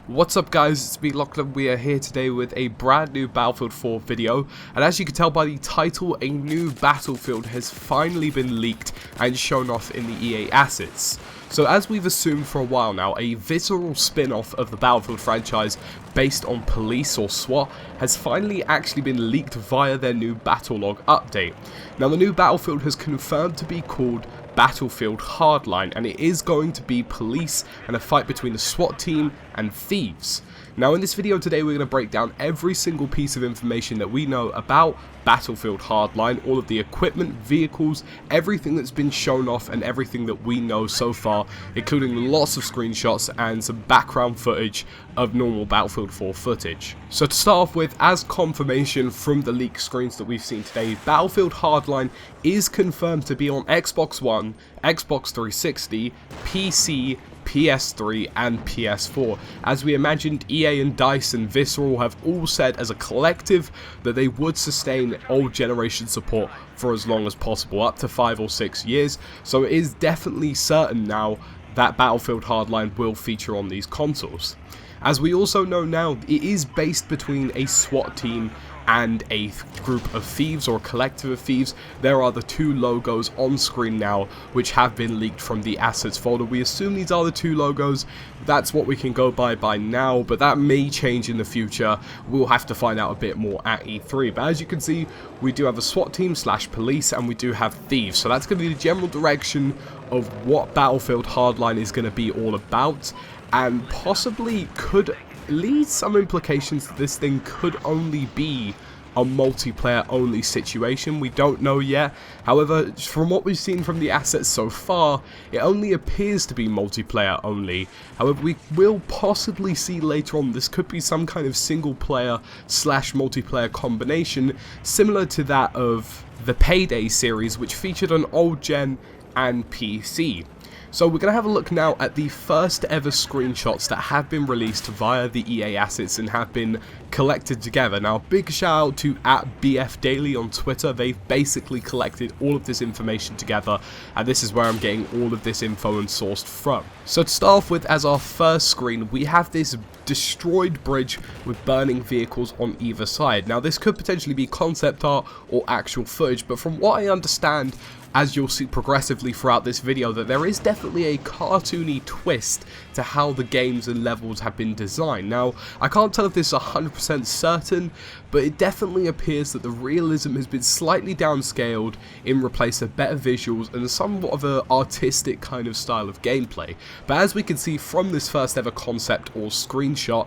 What's up guys, it's me Lachlan. We are here today with a brand new Battlefield 4 video, and as you can tell by the title, a new Battlefield has finally been leaked and shown off in the EA assets. So as we've assumed for a while now, a visceral spin-off of the Battlefield franchise based on police or SWAT has finally actually been leaked via their new Battlelog update. Now the new Battlefield has confirmed to be called Battlefield Hardline, and it is going to be police and a fight between the SWAT team and thieves. Now in this video today we're going to break down every single piece of information that we know about Battlefield Hardline, all of the equipment, vehicles, everything that's been shown off and everything that we know so far, including lots of screenshots and some background footage of normal Battlefield 4 footage. So to start off with, as confirmation from the leaked screens that we've seen today, Battlefield Hardline is confirmed to be on Xbox One, Xbox 360, PC, PS3 and PS4. As we imagined, EA and DICE and Visceral have all said as a collective that they would sustain old generation support for as long as possible, up to 5 or 6 years, so it is definitely certain now that Battlefield Hardline will feature on these consoles. As we also know now, it is based between a SWAT team and a group of thieves or a collective of thieves. There are the two logos on screen now which have been leaked from the assets folder. We assume these are the two logos, that's what we can go by now, but that may change in the future. We'll have to find out a bit more at E3, but as you can see we do have a SWAT team / police and we do have thieves, so that's going to be the general direction of what Battlefield Hardline is going to be all about, and possibly could lead some implications that this thing could only be a multiplayer only situation. We don't know yet. However, from what we've seen from the assets so far, it only appears to be multiplayer only. However, we will possibly see later on this could be some kind of single player / multiplayer combination similar to that of the Payday series, which featured on old gen and PC. So we're going to have a look now at the first ever screenshots that have been released via the EA assets and have been collected together. Now big shout out to @BFDaily on Twitter. They've basically collected all of this information together, and this is where I'm getting all of this info and sourced from. So to start off with, as our first screen, we have this destroyed bridge with burning vehicles on either side. Now this could potentially be concept art or actual footage, but from what I understand, as you'll see progressively throughout this video, that there is definitely a cartoony twist to how the games and levels have been designed. Now, I can't tell if this is 100% certain, but it definitely appears that the realism has been slightly downscaled in replace of better visuals and somewhat of an artistic kind of style of gameplay. But as we can see from this first ever concept or screenshot,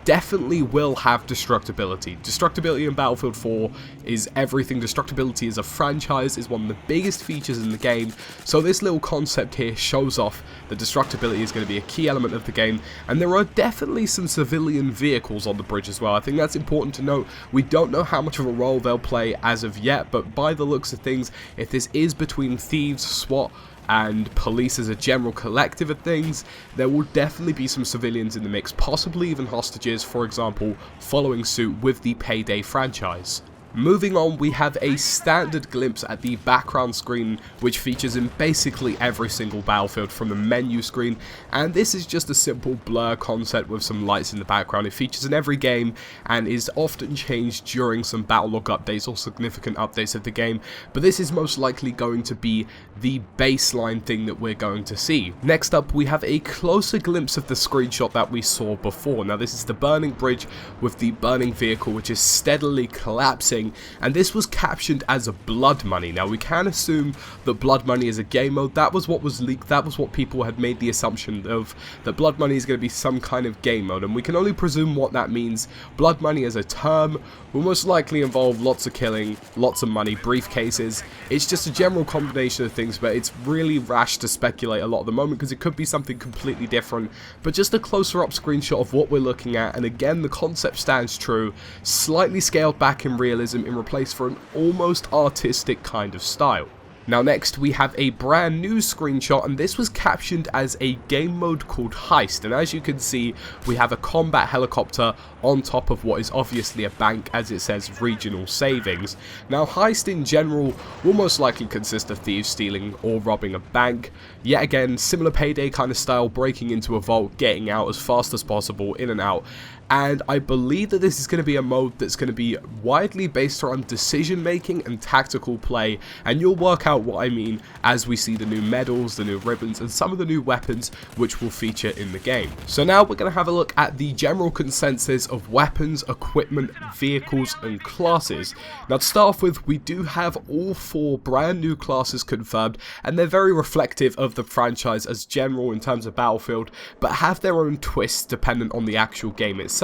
definitely will have destructibility. Destructibility in Battlefield 4 is everything. Destructibility as a franchise is one of the biggest features in the game, so this little concept here shows off that destructibility is going to be a key element of the game, and there are definitely some civilian vehicles on the bridge as well. I think that's important to note. We don't know how much of a role they'll play as of yet, but by the looks of things, if this is between thieves, SWAT, and police as a general collective of things, there will definitely be some civilians in the mix, possibly even hostages, for example, following suit with the Payday franchise. Moving on, we have a standard glimpse at the background screen, which features in basically every single Battlefield from the menu screen, and this is just a simple blur concept with some lights in the background. It features in every game and is often changed during some Battlelog updates or significant updates of the game, but this is most likely going to be the baseline thing that we're going to see. Next up, we have a closer glimpse of the screenshot that we saw before. Now this is the burning bridge with the burning vehicle, which is steadily collapsing, and this was captioned as a blood money. Now we can assume that blood money is a game mode. That was what was leaked, that was what people had made the assumption of, that blood money is going to be some kind of game mode, and we can only presume what that means. Blood money as a term will most likely involve lots of killing, lots of money, briefcases. It's just a general combination of things, but it's really rash to speculate a lot at the moment because it could be something completely different. But just a closer up screenshot of what we're looking at, and again the concept stands true, slightly scaled back in realism in replace for an almost artistic kind of style. Now next we have a brand new screenshot, and this was captioned as a game mode called Heist, and as you can see we have a combat helicopter on top of what is obviously a bank, as it says regional savings. Now Heist in general will most likely consist of thieves stealing or robbing a bank. Yet again, similar Payday kind of style, breaking into a vault, getting out as fast as possible, in and out. And I believe that this is going to be a mode that's going to be widely based around decision making and tactical play, and you'll work out what I mean as we see the new medals, the new ribbons, and some of the new weapons which will feature in the game. So now we're going to have a look at the general consensus of weapons, equipment, vehicles, and classes. Now to start off with, we do have all 4 brand new classes confirmed, and they're very reflective of the franchise as general in terms of Battlefield, but have their own twists dependent on the actual game itself.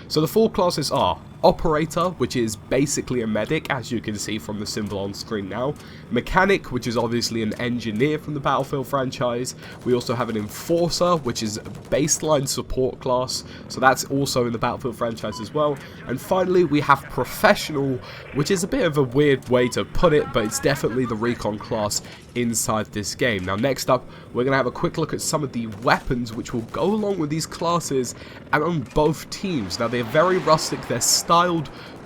So the 4 classes are Operator, which is basically a medic, as you can see from the symbol on screen now. Mechanic, which is obviously an engineer from the Battlefield franchise. We also have an Enforcer, which is a baseline support class, so that's also in the Battlefield franchise as well. And finally we have Professional, which is a bit of a weird way to put it, but it's definitely the recon class inside this game. Now next up, we're going to have a quick look at some of the weapons which will go along with these classes and on both teams. Now they're very rustic, they're styled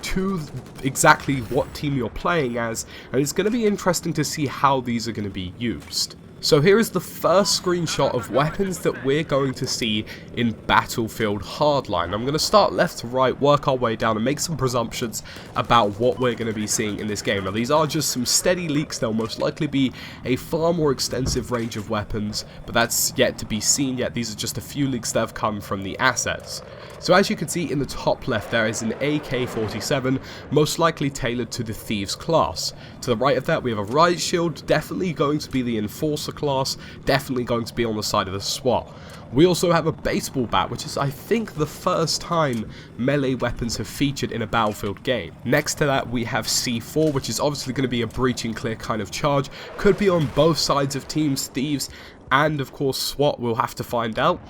to exactly what team you're playing as, and it's going to be interesting to see how these are going to be used. So here is the first screenshot of weapons that we're going to see in Battlefield Hardline. I'm going to start left to right, work our way down, and make some presumptions about what we're going to be seeing in this game. Now these are just some steady leaks, there'll most likely be a far more extensive range of weapons, but that's yet to be seen yet. These are just a few leaks that have come from the assets. So as you can see in the top left, there is an AK-47, most likely tailored to the Thieves class. To the right of that we have a riot shield, definitely going to be the Enforcer class, definitely going to be on the side of the SWAT. We also have a baseball bat, which is I think the first time melee weapons have featured in a Battlefield game. Next to that we have C4, which is obviously going to be a breach and clear kind of charge, could be on both sides of teams, Thieves and of course SWAT, we'll have to find out.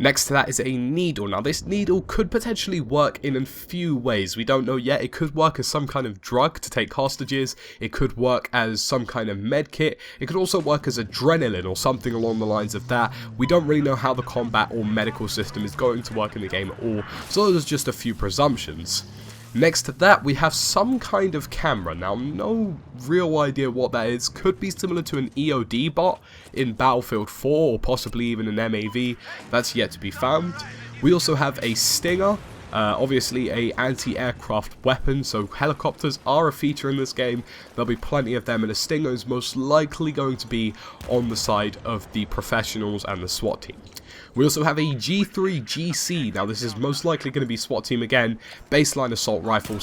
Next to that is a needle. Now this needle could potentially work in a few ways, we don't know yet. It could work as some kind of drug to take hostages, it could work as some kind of med kit, it could also work as adrenaline or something along the lines of that. We don't really know how the combat or medical system is going to work in the game at all, so there's just a few presumptions. Next to that we have some kind of camera. Now no real idea what that is, could be similar to an EOD bot in Battlefield 4 or possibly even an MAV, that's yet to be found. We also have a Stinger, obviously a anti-aircraft weapon, so helicopters are a feature in this game, there'll be plenty of them, and a Stinger is most likely going to be on the side of the Professionals and the SWAT team. We also have a G3 GC. Now this is most likely going to be SWAT team again, baseline assault rifle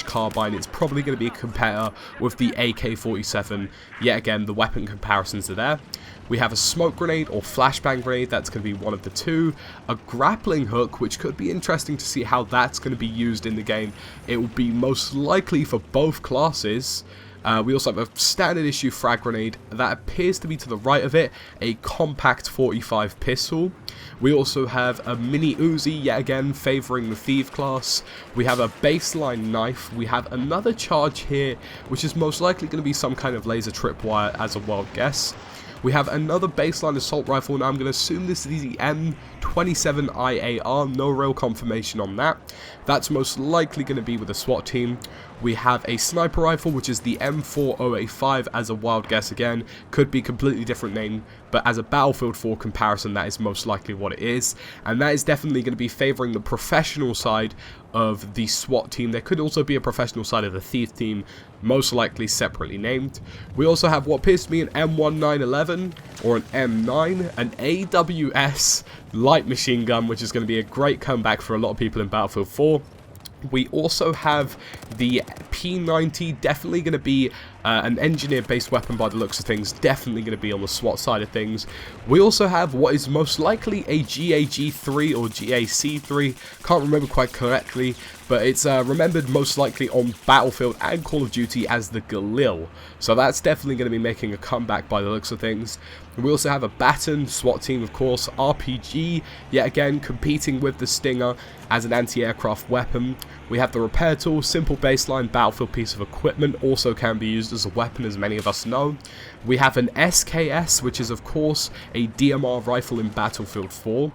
/ carbine. It's probably going to be a competitor with the AK-47. Yet again, the weapon comparisons are there. We have a smoke grenade or flashbang grenade, that's going to be one of the two. A grappling hook, which could be interesting to see how that's going to be used in the game. It will be most likely for both classes. We also have a standard issue frag grenade that appears to be to the right of it, a compact 45 pistol. We also have a mini Uzi, yet again favouring the Thief class. We have a baseline knife. We have another charge here, which is most likely going to be some kind of laser tripwire as a wild guess. We have another baseline assault rifle. Now I'm going to assume this is the M27IAR, no real confirmation on that. That's most likely going to be with a SWAT team. We have a sniper rifle, which is the M4085 as a wild guess again. Could be completely different name, but as a Battlefield 4 comparison, that is most likely what it is. And that is definitely going to be favouring the professional side of the SWAT team. There could also be a professional side of the Thief team, most likely separately named. We also have what appears to be an M1911 or an M9, an AWS light machine gun, which is going to be a great comeback for a lot of people in Battlefield 4. We also have the P90, definitely going to be an engineer-based weapon by the looks of things, definitely going to be on the SWAT side of things. We also have what is most likely a GAG3 or GAC3, can't remember quite correctly, but it's remembered most likely on Battlefield and Call of Duty as the Galil. So that's definitely going to be making a comeback by the looks of things. We also have a baton, SWAT team of course, RPG, yet again competing with the Stinger as an anti-aircraft weapon. We have the repair tool, simple baseline battlefield piece of equipment, also can be used as a weapon as many of us know. We have an SKS, which is of course a DMR rifle in Battlefield 4.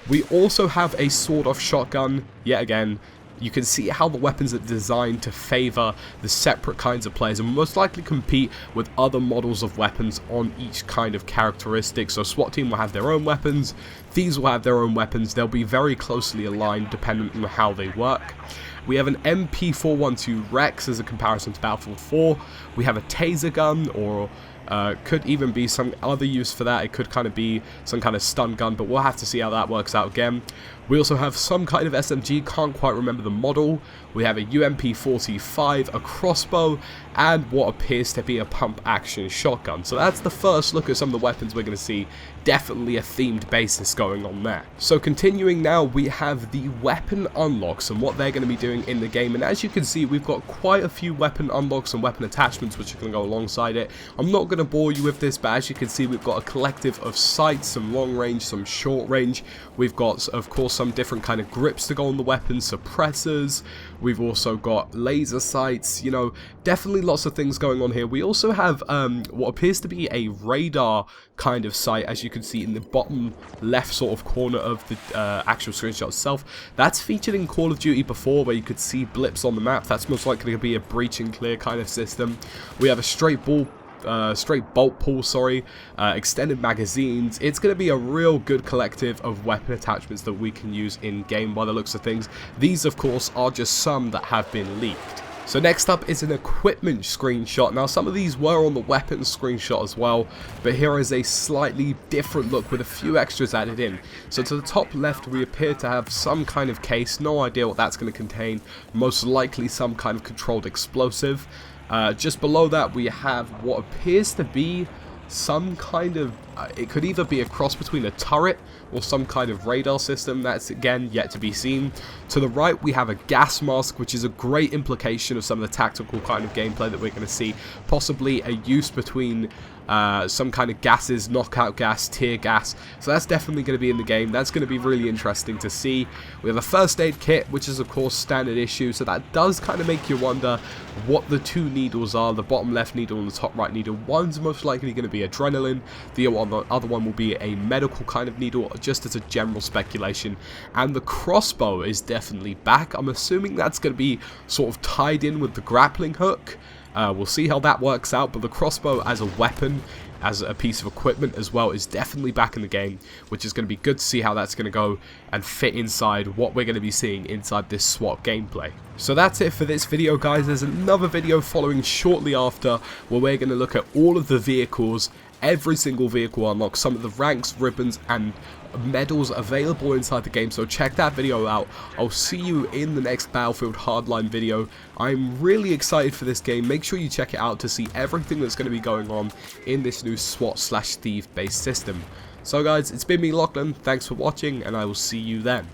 We also have a sawed-off shotgun, yet again. You can see how the weapons are designed to favour the separate kinds of players and most likely compete with other models of weapons on each kind of characteristic. So SWAT team will have their own weapons, thieves will have their own weapons, they'll be very closely aligned depending on how they work. We have an MP412 Rex as a comparison to Battlefield 4. We have a taser gun, or could even be some other use for that. It could kind of be some kind of stun gun, but we'll have to see how that works out again. We also have some kind of SMG, can't quite remember the model. We have a UMP-45, a crossbow, and what appears to be a pump-action shotgun. So that's the first look at some of the weapons we're going to see. Definitely a themed basis going on there. So continuing now, we have the weapon unlocks and what they're going to be doing in the game. And as you can see, we've got quite a few weapon unlocks and weapon attachments which are going to go alongside it. I'm not going to bore you with this, but as you can see, we've got a collective of sights, some long range, some short range. We've got, of course, some different kind of grips to go on the weapons, suppressors. We've also got laser sights, you know, definitely lots of things going on here. We also have what appears to be a radar kind of sight, as you can see in the bottom left sort of corner of the actual screenshot itself. That's featured in Call of Duty before, where you could see blips on the map. That's most likely to be a breach and clear kind of system. We have a straight bolt pull, extended magazines. It's going to be a real good collective of weapon attachments that we can use in game by the looks of things. These of course are just some that have been leaked. So next up is an equipment screenshot. Now some of these were on the weapons screenshot as well, but here is a slightly different look with a few extras added in. So to the top left we appear to have some kind of case, no idea what that's going to contain, most likely some kind of controlled explosive. Just below that we have what appears to be some kind of, it could either be a cross between a turret or some kind of radar system. That's again yet to be seen. To the right we have a gas mask, which is a great implication of some of the tactical kind of gameplay that we're going to see. Possibly a use between some kind of gases, knockout gas, tear gas. So that's definitely going to be in the game. That's going to be really interesting to see. We have a first aid kit, which is of course standard issue, so that does kind of make you wonder what the two needles are, the bottom left needle and the top right needle. One's most likely going to be adrenaline, the other one will be a medical kind of needle, just as a general speculation. And the crossbow is definitely back. I'm assuming that's going to be sort of tied in with the grappling hook. We'll see how that works out, but the crossbow as a weapon, as a piece of equipment as well, is definitely back in the game, which is going to be good to see how that's going to go and fit inside what we're going to be seeing inside this SWAT gameplay. So that's it for this video, guys. There's another video following shortly after where we're going to look at all of the vehicles, every single vehicle unlocked, some of the ranks, ribbons and medals available inside the game, so check that video out. I'll see you in the next Battlefield Hardline video. I'm really excited for this game. Make sure you check it out to see everything that's going to be going on in this new SWAT/thief based system. So guys, it's been me, Lachlan. Thanks for watching, and I will see you then.